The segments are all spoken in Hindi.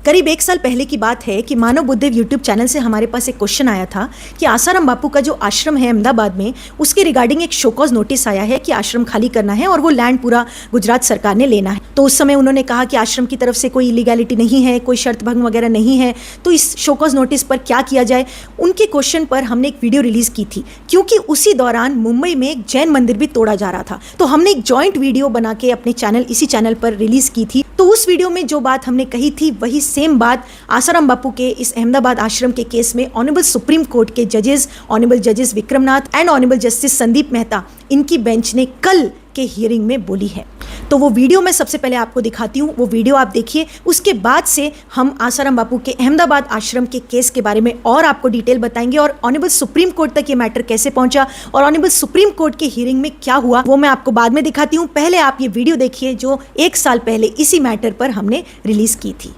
करीब 1 साल पहले की बात है कि मानव बुद्धदेव यूट्यूब चैनल से हमारे पास एक क्वेश्चन आया था कि आसाराम बापू का जो आश्रम है अहमदाबाद में, उसके रिगार्डिंग एक शोकॉज नोटिस आया है कि आश्रम खाली करना है और वो लैंड पूरा गुजरात सरकार ने लेना है। तो उस समय उन्होंने कहा कि आश्रम की तरफ से कोई इलीगैलिटी नहीं है, कोई शर्त भंग वगैरह नहीं है, तो इस शोकॉज नोटिस पर क्या किया जाए। उनके क्वेश्चन पर हमने एक वीडियो रिलीज की थी क्योंकि उसी दौरान मुंबई में एक जैन मंदिर भी तोड़ा जा रहा था। तो हमने एक जॉइंट वीडियो बना के अपने चैनल, इसी चैनल पर रिलीज की थी। तो उस वीडियो में जो बात हमने कही थी वही सेम बात आसाराम बापू के इस अहमदाबाद आश्रम के केस में ऑनरेबल सुप्रीम कोर्ट के जजेस, ऑनरेबल जजेस Vikram Nath and honourable justice Sandeep Mehta, इनकी बेंच ने कल के हियरिंग में बोली है। तो वो वीडियो मैं सबसे पहले आपको दिखाती हूँ, वो वीडियो आप देखिए। उसके बाद से हम आसाराम बापू के अहमदाबाद आश्रम के केस के बारे में और आपको डिटेल बताएंगे और ऑनरेबल सुप्रीम कोर्ट तक ये मैटर कैसे पहुंचा और ऑनरेबल सुप्रीम कोर्ट के हियरिंग में क्या हुआ, वो मैं आपको बाद में दिखाती हूँ। पहले आप ये वीडियो देखिए जो 1 साल पहले इसी मैटर पर हमने रिलीज की थी।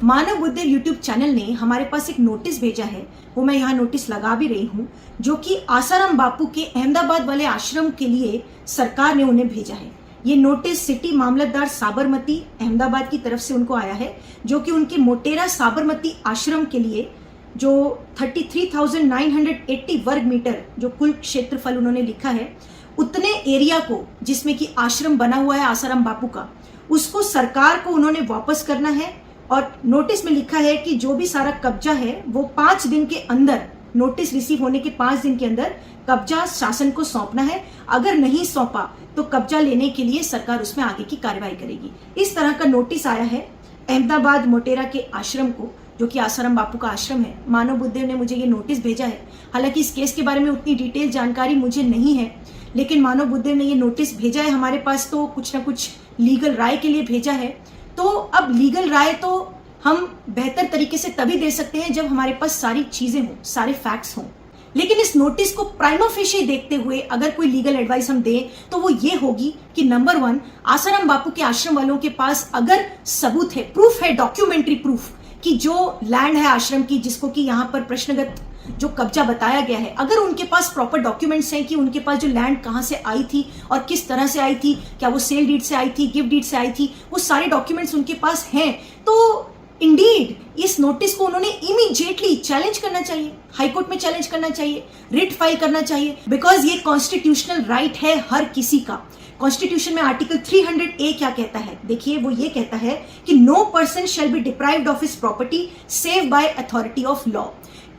मानव बुद्धदेव यूट्यूब चैनल ने हमारे पास एक नोटिस भेजा है, वो मैं यहाँ नोटिस लगा भी रही हूँ, जो कि आसाराम बापू के अहमदाबाद वाले आश्रम के लिए सरकार ने उन्हें भेजा है। ये नोटिस सिटी मामलतदार साबरमती अहमदाबाद की तरफ से उनको आया है, जो कि उनके मोटेरा साबरमती आश्रम के लिए जो 33,980 वर्ग मीटर जो कुल क्षेत्रफल उन्होंने लिखा है, उतने एरिया को जिसमें कि आश्रम बना हुआ है आसाराम बापू का, उसको सरकार को उन्होंने वापस करना है। और नोटिस में लिखा है कि जो भी सारा कब्जा है वो 5 दिन के अंदर, नोटिस रिसीव होने के 5 दिन के अंदर कब्जा शासन को सौंपना है। अगर नहीं सौंपा तो कब्जा लेने के लिए सरकार उसमें आगे की कार्रवाई करेगी। इस तरह का नोटिस आया है अहमदाबाद मोटेरा के आश्रम को, जो कि आसाराम बापू का आश्रम है। मानव बुद्धदेव ने मुझे ये नोटिस भेजा है। हालांकि इस केस के बारे में उतनी डिटेल जानकारी मुझे नहीं है, लेकिन मानव बुद्धदेव ने ये नोटिस भेजा है हमारे पास, तो कुछ ना कुछ लीगल राय के लिए भेजा है। तो अब लीगल राय तो हम बेहतर तरीके से तभी दे सकते हैं जब हमारे पास सारी चीजें हों, सारे फैक्ट्स हों। लेकिन इस नोटिस को प्राइमा फेशी देखते हुए अगर कोई लीगल एडवाइस हम दें तो वो ये होगी कि नंबर 1, आसाराम बापू के आश्रम वालों के पास अगर सबूत है, प्रूफ है, डॉक्यूमेंट्री प्रूफ कि जो लैंड है आश्रम की, जिसको कि यहाँ पर प्रश्नगत जो कब्जा बताया गया है, अगर उनके पास प्रॉपर डॉक्यूमेंट्स हैं कि उनके पास जो लैंड कहाँ से आई थी और किस तरह से आई थी, क्या वो सेल डीड से आई थी, गिफ्ट डीड से आई थी, वो सारे डॉक्यूमेंट्स उनके पास हैं, तो इंडीड इस नोटिस को उन्होंने इमीडिएटली चैलेंज करना चाहिए, हाईकोर्ट में चैलेंज करना चाहिए, रिट फाइल करना चाहिए, बिकॉज ये कॉन्स्टिट्यूशनल राइट है हर किसी का। कॉन्स्टिट्यूशन में आर्टिकल 300A क्या कहता है, देखिए वो ये कहता है कि no person shall be deprived of his property save by authority of law.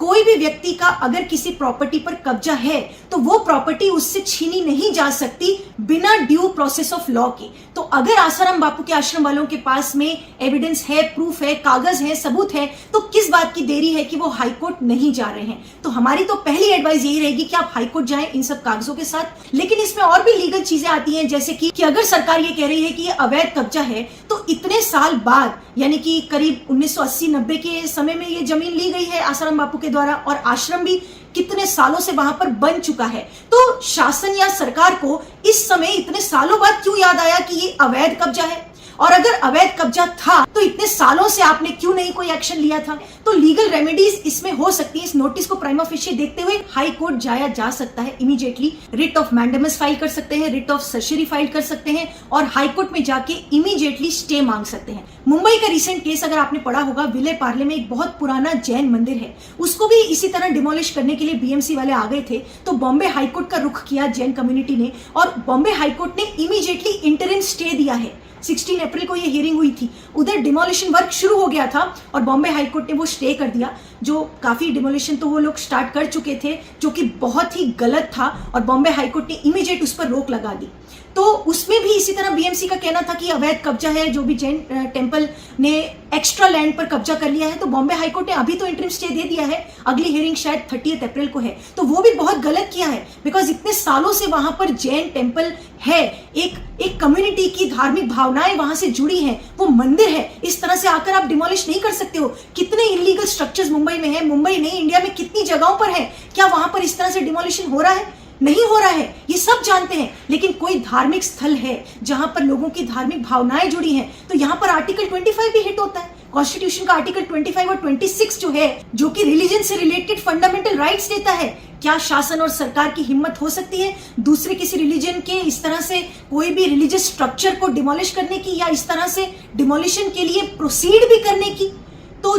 कोई भी व्यक्ति का अगर किसी प्रॉपर्टी पर कब्जा है तो वो प्रॉपर्टी उससे छीनी नहीं जा सकती बिना ड्यू प्रोसेस ऑफ लॉ के। तो अगर आसाराम बापू के आश्रम वालों के पास में एविडेंस है, प्रूफ है, कागज है, सबूत है, तो किस बात की देरी है कि वो हाईकोर्ट नहीं जा रहे हैं। तो हमारी तो पहली एडवाइस यही रहेगी कि आप हाईकोर्ट जाएं इन सब कागजों के साथ। लेकिन इसमें और भी लीगल चीजें आती हैं, जैसे कि अगर सरकार ये कह रही है कि ये अवैध कब्जा है, तो इतने साल बाद, यानी कि करीब 1980-90 के समय में ये जमीन ली गई है आसाराम बापू के द्वारा और आश्रम भी कितने सालों से वहां पर बन चुका है, तो शासन या सरकार को इस समय इतने सालों बाद क्यों याद आया कि ये अवैध कब्जा है? और अगर अवैध कब्जा था तो इतने सालों से आपने क्यों नहीं कोई एक्शन लिया था? तो लीगल रेमेडीज इसमें हो सकती है। इस नोटिस को प्राइमा फेशी देखते हुए हाई कोर्ट जाया जा सकता है immediately, writ of mandamus file कर सकते हैं, रिट ऑफ सर्जरी फाइल कर सकते हैं और हाई कोर्ट में जाके इमीडिएटली स्टे मांग सकते हैं। मुंबई का रिसेंट केस अगर आपने पढ़ा होगा, विले पार्ले में एक बहुत पुराना जैन मंदिर है, उसको भी इसी तरह डिमोलिश करने के लिए बीएमसी वाले आ गए थे। तो बॉम्बे हाईकोर्ट का रुख किया जैन कम्युनिटी ने और बॉम्बे हाईकोर्ट ने इमीडिएटली इंटरिम स्टे दिया है। 16 अप्रैल को ये हियरिंग हुई थी, उधर डिमोलिशन वर्क शुरू हो गया था और बॉम्बे हाईकोर्ट ने वो स्टे कर दिया। जो काफी डिमोलिशन तो वो लोग स्टार्ट कर चुके थे, जो कि बहुत ही गलत था और बॉम्बे हाईकोर्ट ने इमीडिएट उस पर रोक लगा दी। तो उसमें भी इसी तरह बीएमसी का कहना था कि अवैध कब्जा है, जो भी जैन टेम्पल ने एक्स्ट्रा लैंड पर कब्जा कर लिया है। तो बॉम्बे हाईकोर्ट ने अभी तो इंटरिम स्टे दे दिया है, अगली हियरिंग शायद 30 अप्रैल को है। तो वो भी बहुत गलत किया है, बिकॉज इतने सालों से वहां पर जैन टेम्पल है, एक कम्युनिटी की धार्मिक भावनाएं वहां से जुड़ी हैं, वो मंदिर है। इस तरह से आकर आप डिमोलिश नहीं कर सकते हो। कितने इलीगल स्ट्रक्चर्स मुंबई में है, मुंबई नहीं इंडिया में कितनी जगहों पर है, क्या वहां पर इस तरह से डिमोलिशन हो रहा है? नहीं हो रहा है, ये सब जानते हैं। लेकिन कोई धार्मिक स्थल है जहां पर लोगों की धार्मिक भावनाएं जुड़ी हैं, तो यहां पर आर्टिकल 25 भी हिट होता है। कॉन्स्टिट्यूशन का आर्टिकल 25 और 26 जो है, जो कि रिलीजन से रिलेटेड फंडामेंटल राइट्स देता है, क्या शासन और सरकार की हिम्मत हो सकती है दूसरे किसी रिलीजन के इस तरह से कोई भी रिलीजियस स्ट्रक्चर को डिमोलिश करने की, या इस तरह से डिमोलिशन के लिए प्रोसीड भी करने की?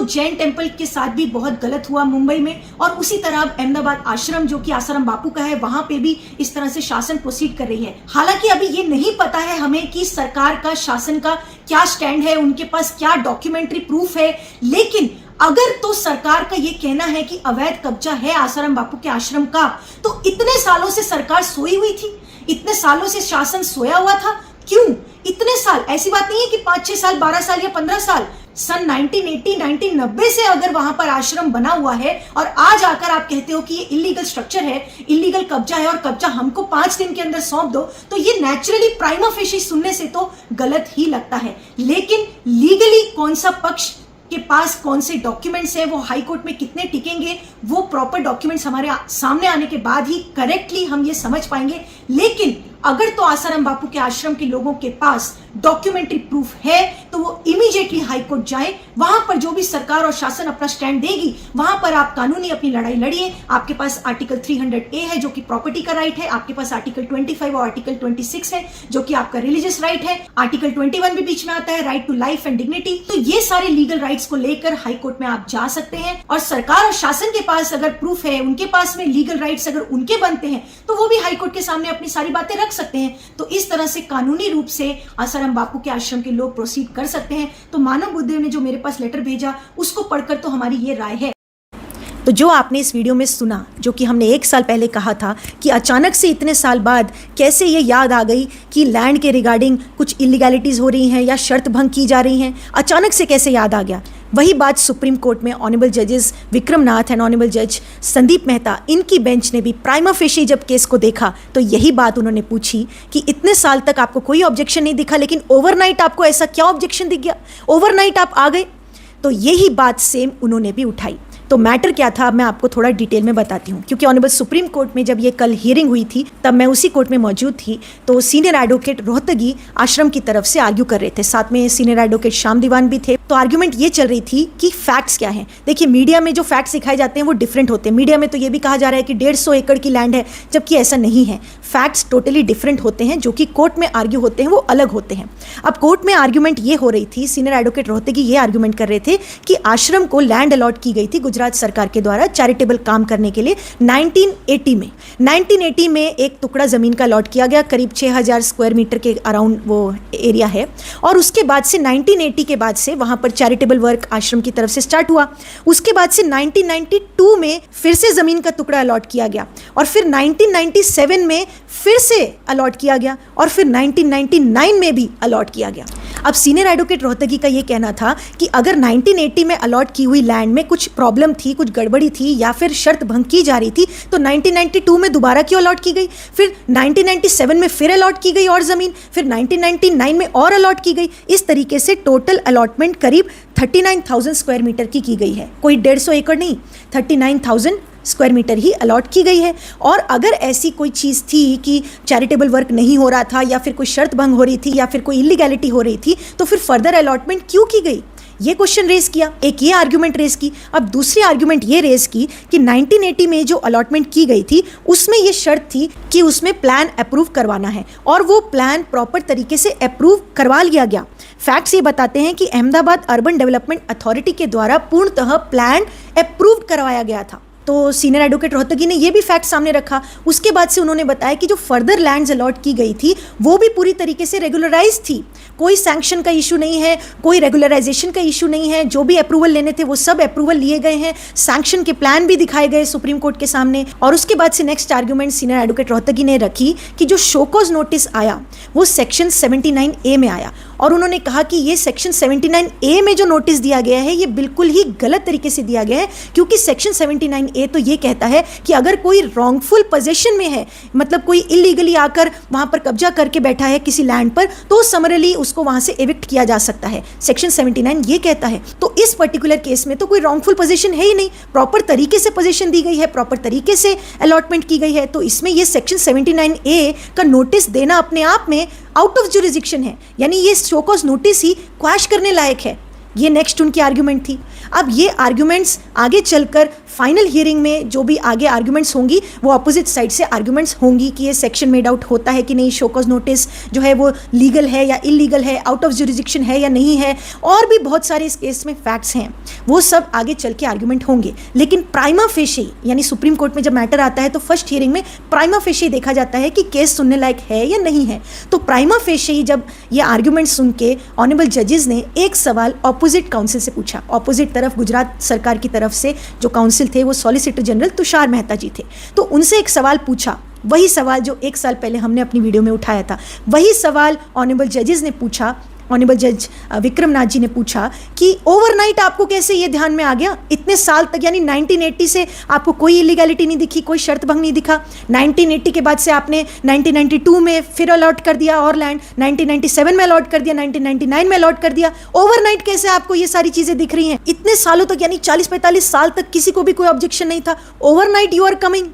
जैन टेम्पल के साथ भी बहुत गलत हुआ मुंबई में, और उसी तरह अहमदाबाद आश्रम जो कि आसाराम बापू का है वहां पे भी इस तरह से शासन प्रोसीड कर रही है। हालांकि अभी ये नहीं पता है हमें कि सरकार का, शासन का क्या स्टैंड है, उनके पास क्या डॉक्यूमेंट्री प्रूफ है, लेकिन अगर तो सरकार का ये कहना है कि अवैध कब्जा है आसाराम बापू के आश्रम का, तो इतने सालों से सरकार सोई हुई थी, इतने सालों से शासन सोया हुआ था। क्यों इतने साल? ऐसी बात नहीं है कि 5-6 साल, 12 साल या 15 साल। सन 1980, 1990 से अगर वहां पर आश्रम बना हुआ है और आज आकर आप कहते हो कि ये इलीगल स्ट्रक्चर है, इलीगल कब्जा है और कब्जा हमको 5 दिन के अंदर सौंप दो, तो ये नेचुरली प्राइमा फेशी सुनने से तो गलत ही लगता है। लेकिन लीगली कौन सा पक्ष के पास कौन से डॉक्यूमेंट्स है, वो हाई कोर्ट में कितने टिकेंगे, वो प्रॉपर डॉक्यूमेंट्स हमारे सामने आने के बाद ही करेक्टली हम ये समझ पाएंगे। लेकिन अगर तो आसाराम बापू के आश्रम के लोगों के पास डॉक्यूमेंट्री प्रूफ है तो वो इमीडिएटली हाई कोर्ट जाए, वहां पर जो भी सरकार और शासन अपना स्टैंड देगी वहां पर आप कानूनी अपनी लड़ाई लड़िए। आपके पास आर्टिकल 300A है जो कि प्रॉपर्टी का राइट है, आपके पास आर्टिकल 25 और आर्टिकल 26 है जो कि आपका रिलीजियस राइट है, आर्टिकल 21 भी बीच में आता है, right to life and dignity. तो ये सारे लीगल राइट्स को लेकर हाई कोर्ट में आप जा सकते हैं, और सरकार और शासन के पास अगर प्रूफ है, उनके पास में लीगल राइट्स अगर उनके बनते हैं तो वो भी हाई कोर्ट के सामने अपनी सारी बातें रख सकते हैं। तो इस तरह से कानूनी रूप से आसाराम बापू के आश्रम के लोग प्रोसीड कर सकते हैं। तो मानव बुद्धदेव ने जो मेरे पास लेटर भेजा उसको पढ़कर तो हमारी ये राय है। तो जो आपने इस वीडियो में सुना, जो कि हमने 1 साल पहले कहा था कि अचानक से इतने साल बाद कैसे ये याद आ गई कि लैंड के रिगार्डिंग कुछ इलीगैलिटीज़ हो रही हैं या शर्त भंग की जा रही हैं, अचानक से कैसे याद आ गया, वही बात सुप्रीम कोर्ट में ऑनरेबल जजेस विक्रम नाथ एंड ऑनरेबल जज संदीप मेहता, इनकी बेंच ने भी प्राइमा फेशी जब केस को देखा तो यही बात उन्होंने पूछी कि इतने साल तक आपको कोई ऑब्जेक्शन नहीं दिखा, लेकिन ओवरनाइट आपको ऐसा क्या ऑब्जेक्शन दिख गया, ओवरनाइट आप आ गए। तो यही बात सेम उन्होंने भी उठाई। तो मैटर क्या था मैं आपको थोड़ा डिटेल में बताती हूँ, क्योंकि ऑनरेबल सुप्रीम कोर्ट में जब ये कल हियरिंग हुई थी तब मैं उसी कोर्ट में मौजूद थी। तो सीनियर एडवोकेट रोहतगी आश्रम की तरफ से आर्ग्यू कर रहे थे, साथ में सीनियर एडवोकेट श्याम दीवान भी थे। तो आर्ग्यूमेंट ये चल रही थी कि फैक्ट्स क्या हैं। देखिए, मीडिया में जो फैक्ट्स दिखाए जाते हैं वो डिफरेंट होते हैं। मीडिया में तो ये भी कहा जा रहा है कि 150 एकड़ की लैंड है, जबकि ऐसा नहीं है। फैक्ट्स टोटली डिफरेंट होते हैं, जो कि कोर्ट में आर्ग्यू होते हैं वो अलग होते हैं। अब कोर्ट में आर्ग्यूमेंट ये हो रही थी, सीनियर एडवोकेट रोहतगी ये आर्ग्यूमेंट कर रहे थे कि आश्रम को लैंड अलॉट की गई थी गुजरात सरकार के द्वारा चैरिटेबल काम करने के लिए 1980 में एक टुकड़ा जमीन का अलॉट किया गया, करीब 6000 स्क्वायर मीटर के अराउंड वो एरिया है। और उसके बाद से 1980 के बाद से वहां पर चैरिटेबल वर्क आश्रम की तरफ से स्टार्ट हुआ। उसके बाद से 1992 में फिर से जमीन का टुकड़ा अलॉट किया गया, और फिर 1997 में फिर से अलॉट किया गया, और फिर 1999 में भी अलॉट किया गया। अब सीनियर एडवोकेट रोहतगी का ये कहना था कि अगर 1980 में अलॉट की हुई लैंड में कुछ प्रॉब्लम थी, कुछ गड़बड़ी थी या फिर शर्त भंग की जा रही थी, तो 1992 में दोबारा क्यों अलॉट की गई, फिर 1997 में फिर अलॉट की गई और ज़मीन, फिर 1999 में और अलॉट की गई। इस तरीके से टोटल अलॉटमेंट करीब 39,000 स्क्वायर मीटर की गई है, कोई 150 एकड़ नहीं, 39,000 स्क्वायर मीटर ही अलॉट की गई है। और अगर ऐसी कोई चीज़ थी कि चैरिटेबल वर्क नहीं हो रहा था या फिर कोई शर्त भंग हो रही थी या फिर कोई इलीगैलिटी हो रही थी, तो फिर फर्दर अलॉटमेंट क्यों की गई, ये क्वेश्चन रेज किया। एक ये आर्ग्यूमेंट रेज की। अब दूसरी आर्ग्यूमेंट ये रेज की कि 1980 में जो अलॉटमेंट की गई थी उसमें ये शर्त थी कि उसमें प्लान अप्रूव करवाना है, और वो प्लान प्रॉपर तरीके से अप्रूव करवा लिया गया। फैक्ट्स ये बताते हैं कि अहमदाबाद अर्बन डेवलपमेंट अथॉरिटी के द्वारा पूर्णतः प्लान अप्रूव करवाया गया था। तो सीनियर एडवोकेट रोहतगी ने ये भी फैक्ट सामने रखा। उसके बाद से उन्होंने बताया कि जो फर्दर लैंड्स अलॉट की गई थी वो भी पूरी तरीके से रेगुलराइज थी, कोई सैंक्शन का इशू नहीं है, कोई रेगुलराइजेशन का इशू नहीं है। जो भी अप्रूवल लेने थे वो सब अप्रूवल लिए गए हैं, सैंक्शन के प्लान भी दिखाए गए सुप्रीम कोर्ट के सामने। और उसके बाद से next argument senior advocate Rohatgi ने रखी कि जो शोकॉज नोटिस आया वो सेक्शन 79A में आया, और उन्होंने कहा कि ये सेक्शन 79A में जो नोटिस दिया गया है ये बिल्कुल ही गलत तरीके से दिया गया है, क्योंकि सेक्शन 79A तो ये कहता है कि अगर कोई रॉन्गफुल पोजीशन में है, मतलब कोई इलीगली आकर वहां पर कब्जा करके बैठा है किसी लैंड पर, तो समरली उसको वहां से एविक्ट किया जा सकता है। सेक्शन 79 ये कहता है। तो इस पर्टिकुलर केस में तो कोई रॉन्गफुल पोजीशन है ही नहीं, प्रॉपर तरीके से पोजीशन दी गई है, प्रॉपर तरीके से अलॉटमेंट की गई है। तो इसमें ये सेक्शन 79A का नोटिस देना अपने आप में आउट ऑफ जुरिस्डिक्शन है, यानी ये शोकॉज नोटिस ही क्वैश करने लायक है। ये नेक्स्ट उनकी आर्ग्यूमेंट थी। अब ये आर्ग्यूमेंट्स आगे चलकर फाइनल हियरिंग में जो भी आगे आर्ग्यूमेंट्स होंगी वो अपोजिट साइड से आर्ग्यूमेंट्स होंगी कि ये सेक्शन मेड आउट होता है कि नहीं, शो कॉज नोटिस जो है वो लीगल है या इलीगल है, आउट ऑफ जुरिडिक्शन है या नहीं है, और भी बहुत सारे इस केस में फैक्ट्स हैं, वो सब आगे चल के आर्ग्यूमेंट होंगे। लेकिन प्राइमा फेशी यानी सुप्रीम कोर्ट में जब मैटर आता है तो फर्स्ट हियरिंग में प्राइमा फेशी देखा जाता है कि केस सुनने लायक है या नहीं है। तो प्राइमा फेशी जब ये आर्ग्यूमेंट सुन के ऑनरेबल जजेस ने एक सवाल ऑपोजिट काउंसिल से पूछा। ऑपोजिट तरफ गुजरात सरकार की तरफ से जो काउंसिल थे वो सॉलिसिटर जनरल तुषार मेहता जी थे, तो उनसे एक सवाल पूछा, वही सवाल जो एक साल पहले हमने अपनी वीडियो में उठाया था, वही सवाल ऑनरेबल जजेस ने पूछा। ऑनरेबल जज विक्रमनाथ जी ने पूछा कि ओवरनाइट आपको कैसे ये ध्यान में आ गया, इतने साल तक यानी 1980 से आपको कोई इलीगैलिटी नहीं दिखी, कोई शर्त भंग नहीं दिखा, 1980 के बाद से आपने 1992 में फिर अलॉट कर दिया और लैंड, 1997 में अलॉट कर दिया, 1999 में अलॉट कर दिया, ओवरनाइट कैसे आपको ये सारी चीजें दिख रही हैं? इतने सालों तक यानी 40-45 साल तक किसी को भी कोई ऑब्जेक्शन नहीं था, ओवरनाइट यू आर कमिंग।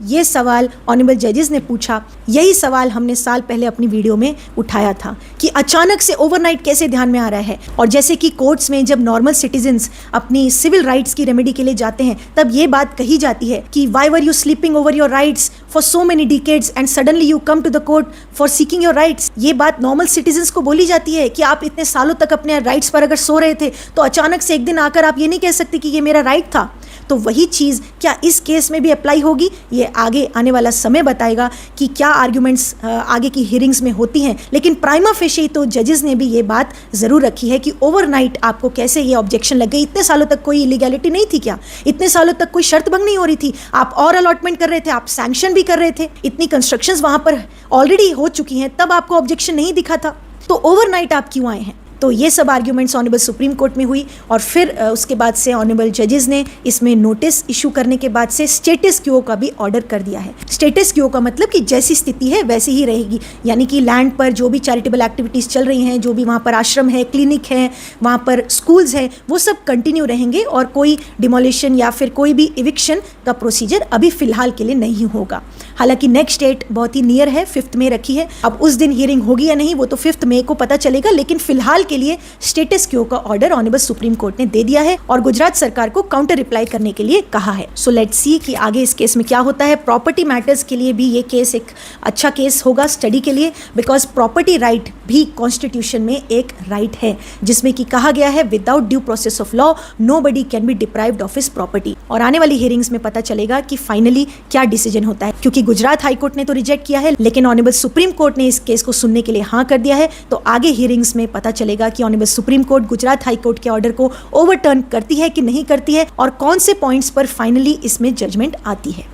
ये सवाल ऑनरेबल जजेस ने पूछा। यही सवाल हमने साल पहले अपनी वीडियो में उठाया था कि अचानक से ओवरनाइट कैसे ध्यान में आ रहा है। और जैसे कि कोर्ट्स में जब नॉर्मल सिटीजन्स अपनी सिविल राइट्स की रेमेडी के लिए जाते हैं तब ये बात कही जाती है कि why were you sleeping over your rights for so many decades and suddenly you come to the court for seeking your rights. ये बात नॉर्मल सिटीजन्स को बोली जाती है कि आप इतने सालों तक अपने राइट्स पर अगर सो रहे थे तो अचानक से एक दिन आकर आप ये नहीं कह सकते कि ये मेरा राइट था। तो वही चीज़ क्या इस केस में भी अप्लाई होगी, ये आगे आने वाला समय बताएगा कि क्या आर्ग्यूमेंट्स आगे की हियरिंग्स में होती हैं। लेकिन प्राइमा फेशी तो जजेस ने भी ये बात ज़रूर रखी है कि ओवरनाइट आपको कैसे ये ऑब्जेक्शन लग गई, इतने सालों तक कोई इलीगैलिटी नहीं थी क्या, इतने सालों तक कोई शर्त भंग नहीं हो रही थी, आप और अलॉटमेंट कर रहे थे, आप सैंक्शन भी कर रहे थे, इतनी कंस्ट्रक्शंस वहाँ पर ऑलरेडी हो चुकी हैं, तब आपको ऑब्जेक्शन नहीं दिखा था, तो ओवरनाइट आप क्यों आए हैं? तो ये सब आर्ग्यूमेंट्स ऑनरेबल सुप्रीम कोर्ट में हुई और फिर उसके बाद से ऑनरेबल जजेस ने इसमें नोटिस इशू करने के बाद से स्टेटस क्यो का भी ऑर्डर कर दिया है। स्टेटस क्यो का मतलब कि जैसी स्थिति है वैसी ही रहेगी, यानी कि लैंड पर जो भी चैरिटेबल एक्टिविटीज़ चल रही हैं, जो भी वहाँ पर आश्रम है, क्लिनिक है, वहाँ पर स्कूल्स हैं, वो सब कंटिन्यू रहेंगे और कोई डिमोलिशन या फिर कोई भी इविक्शन का प्रोसीजर अभी फिलहाल के लिए नहीं होगा। हालांकि नेक्स्ट डेट बहुत ही नियर है, 5 मई रखी है। अब उस दिन हियरिंग होगी या नहीं वो तो 5 मई को पता चलेगा, लेकिन फिलहाल के लिए स्टेटस क्यो का ऑर्डर ऑनरेबल सुप्रीम कोर्ट ने दे दिया है और गुजरात सरकार को काउंटर रिप्लाई करने के लिए कहा है। सो लेट्स सी कि आगे इस केस में क्या होता है। प्रॉपर्टी मैटर्स के लिए भी ये केस एक अच्छा केस होगा स्टडी के लिए, बिकॉज प्रॉपर्टी राइट भी कॉन्स्टिट्यूशन में एक राइट है जिसमें कि कहा गया है without due process of law nobody can be deprived of his property. और आने वाली हियरिंग्स में पता चलेगा कि फाइनली क्या डिसीजन होता है, क्योंकि गुजरात हाईकोर्ट ने तो रिजेक्ट किया है लेकिन ऑनरेबल सुप्रीम कोर्ट ने इस केस को सुनने के लिए हाँ कर दिया है। तो आगे हियरिंग्स में पता चलेगा कि honourable supreme court Gujarat high court के ऑर्डर को ओवरटर्न करती है कि नहीं करती है और कौन से पॉइंट्स पर फाइनली इसमें जजमेंट आती है।